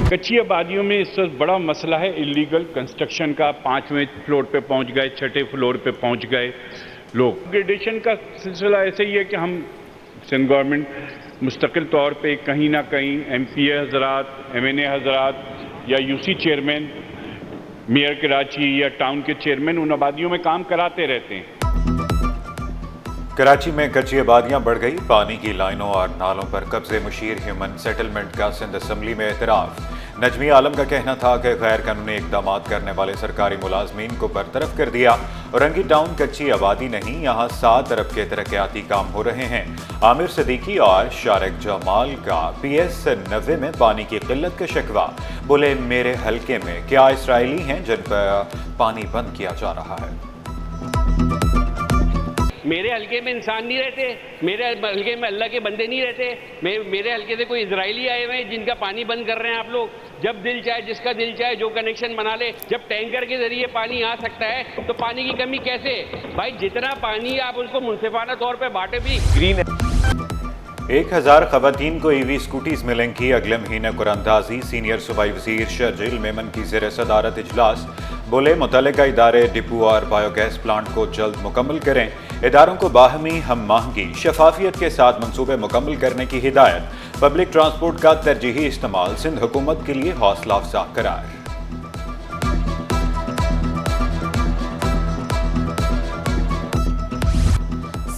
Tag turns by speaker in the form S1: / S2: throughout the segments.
S1: کچی آبادیوں میں اس وقت بڑا مسئلہ ہے اللیگل کنسٹرکشن کا. 5ویں فلور پہ پہنچ گئے, 6ٹھے فلور پہ پہنچ گئے لوگ. گریڈیشن کا سلسلہ ایسے ہی ہے کہ ہم سندھ گورنمنٹ مستقل طور پہ کہیں نہ کہیں ایم پی اے حضرات, ایم این اے حضرات یا U C chairman, mayor Karachi یا ٹاؤن کے چیئرمین ان آبادیوں میں کام کراتے رہتے ہیں.
S2: کراچی میں کچی آبادیاں بڑھ گئی, پانی کی لائنوں اور نالوں پر قبضے. مشیر ہیومن سیٹلمنٹ کا سندھ اسمبلی میں اعتراف. نجمی عالم کا کہنا تھا کہ غیر قانونی اقدامات کرنے والے سرکاری ملازمین کو برطرف کر دیا. اورنگی ٹاؤن کچی آبادی نہیں, یہاں 7 ارب کے ترقیاتی کام ہو رہے ہیں. عامر صدیقی اور شارق جمال کا پی ایس 90 میں پانی کی قلت کا شکوہ. بولے میرے حلقے میں کیا اسرائیلی ہیں جن پر پانی بند کیا جا رہا ہے؟
S3: میرے حلقے میں انسان نہیں رہتے, میرے حلقے میں اللہ کے بندے نہیں رہتے. میرے حلقے سے کوئی اسرائیلی آئے ہوئے ہیں جن کا پانی بند کر رہے ہیں آپ لوگ. جب دل چاہے, جس کا دل چاہے جو کنیکشن بنا لے. جب ٹینکر کے ذریعے پانی آ سکتا ہے تو پانی کی کمی کیسے؟ بھائی جتنا پانی آپ اس کو منصفانہ طور پہ بانٹے بھی.
S2: 1000 خواتین کو ای وی اسکوٹیز ملیں گی. اگلے مہینے قراندازی. سینئر صوبائی وزیر شرجیل میمن کی زیر صدارت اجلاس. بولے متعلقہ ادارے ڈپو اور بایو گیس پلانٹ کو جلد مکمل کریں. اداروں کو باہمی ہم آہنگی شفافیت کے ساتھ منصوبے مکمل کرنے کی ہدایت. پبلک ٹرانسپورٹ کا ترجیحی استعمال سندھ حکومت کے لیے حوصلہ افزا قرار.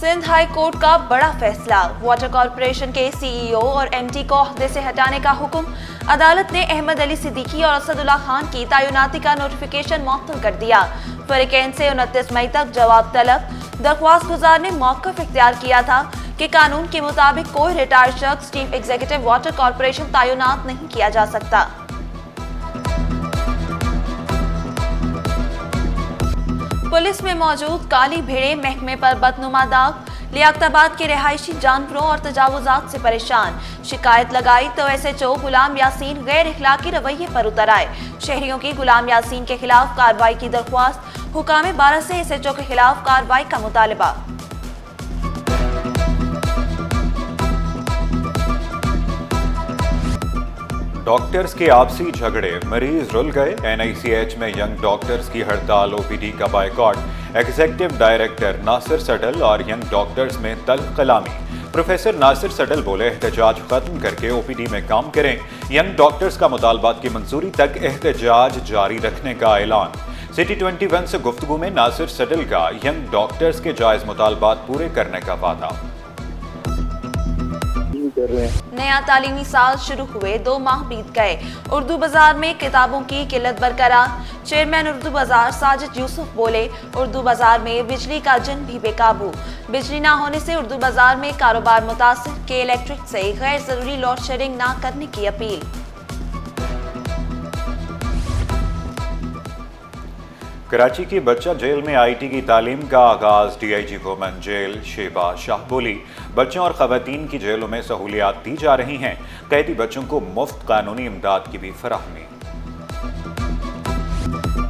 S4: سندھ ہائی کورٹ کا بڑا فیصلہ. واٹر کارپوریشن کے سی ای او اور ایم ڈی کو عہدے سے ہٹانے کا حکم. عدالت نے احمد علی صدیقی اور اسد اللہ خان کی تعیناتی کا نوٹیفیکیشن معطل کر دیا. فریقین سے 29 مئی تک جواب طلب. درخواست گزار نے موقف اختیار کیا تھا کہ قانون کے مطابق کوئی ریٹائرڈ شخص چیف ایگزیکٹو واٹر کارپوریشن تعینات نہیں کیا جا سکتا. پولیس میں موجود کالی بھیڑیں محکمے پر بدنما داغ. لیاقت آباد کے رہائشی جانوروں اور تجاوزات سے پریشان. شکایت لگائی تو S H O Ghulam Yasin غیر اخلاقی رویے پر اتر آئے. شہریوں کی غلام یاسین کے خلاف کارروائی کی درخواست. حکام 12 سے ایس ایچ او کے خلاف کارروائی کا مطالبہ.
S2: ڈاکٹرز کے آپسی جھگڑے, مریض رل گئے. این آئی سی ایچ میں ینگ ڈاکٹرز کی ہڑتال, او پی ڈی کا بائیکاٹ. ایگزیکٹو ڈائریکٹر ناصر سڈل اور ینگ ڈاکٹرز میں تلخ کلامی. پروفیسر ناصر سڈل بولے احتجاج ختم کر کے او پی ڈی میں کام کریں. ینگ ڈاکٹرز کا مطالبات کی منظوری تک احتجاج جاری رکھنے کا اعلان. سٹی 21 سے گفتگو میں ناصر سڈل کا ینگ ڈاکٹرز کے جائز مطالبات پورے کرنے کا وعدہ.
S4: نیا تعلیمی سال شروع ہوئے 2 ماہ بیت گئے. اردو بازار میں کتابوں کی قلت برقرار. چیئرمین اردو بازار ساجد یوسف بولے اردو بازار میں بجلی کا جن بھی بے قابو. بجلی نہ ہونے سے اردو بازار میں کاروبار متاثر. کے الیکٹرک سے غیر ضروری لوڈ شیڈنگ نہ کرنے کی اپیل.
S2: کراچی کی بچہ جیل میں آئی ٹی کی تعلیم کا آغاز. D I G women jail Shiba Shah بولی بچوں اور خواتین کی جیلوں میں سہولیات دی جا رہی ہیں. قیدی بچوں کو مفت قانونی امداد کی بھی فراہمی.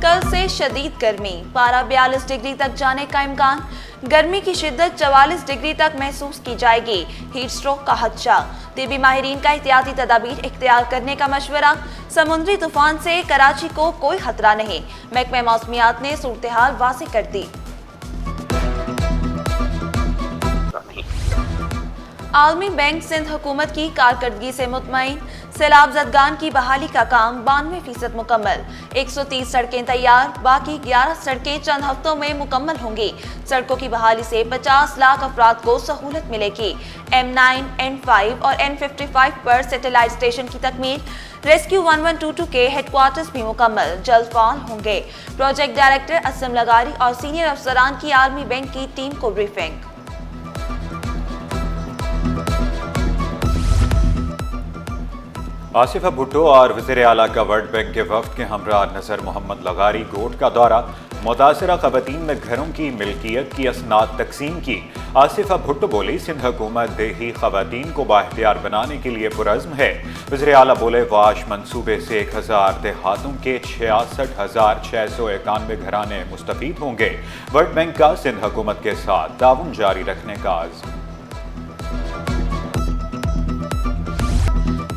S4: کل سے شدید گرمی, پارہ 42 ڈگری تک جانے کا امکان. گرمی کی شدت 44 ڈگری تک محسوس کی جائے گی. ہیٹ سٹروک کا خدشہ. طبی ماہرین کا احتیاطی تدابیر اختیار کرنے کا مشورہ. سمندری طوفان سے کراچی کو کوئی خطرہ نہیں. محکمہ موسمیات نے صورتحال واضح کر دی. عالمی بینک سندھ حکومت کی کارکردگی سے مطمئن. سیلاب زدگان کی بحالی کا کام 92% مکمل. 130 سڑکیں تیار, باقی 11 سڑکیں چند ہفتوں میں مکمل ہوں گی. سڑکوں کی بحالی سے 50 لاکھ افراد کو سہولت ملے گی. M9, N5 اور N55 پر سیٹلائٹ اسٹیشن کی تکمیل. ریسکیو 1122 کے ہیڈ کوارٹرز بھی مکمل, جلد فعال ہوں گے. پروجیکٹ ڈائریکٹر اسم لغاری اور سینئر افسران کی عالمی بینک کی ٹیم کو بریفنگ.
S2: آصفہ بھٹو اور وزیر اعلیٰ کا ورلڈ بینک کے وفد کے ہمراہ نذر محمد لغاری گوٹ کا دورہ. متاثرہ خواتین نے گھروں کی ملکیت کی اسناد تقسیم کی. آصفہ بھٹو بولی تند حکومت دیہی خواتین کو بااختیار بنانے کے لیے پرعزم ہے. وزیر اعلیٰ بولے واش منصوبے سے 1000 دیہاتوں کے 66,691 گھرانے مستفید ہوں گے. ورلڈ بینک کا سندھ حکومت کے ساتھ تعاون جاری رکھنے کا عزم.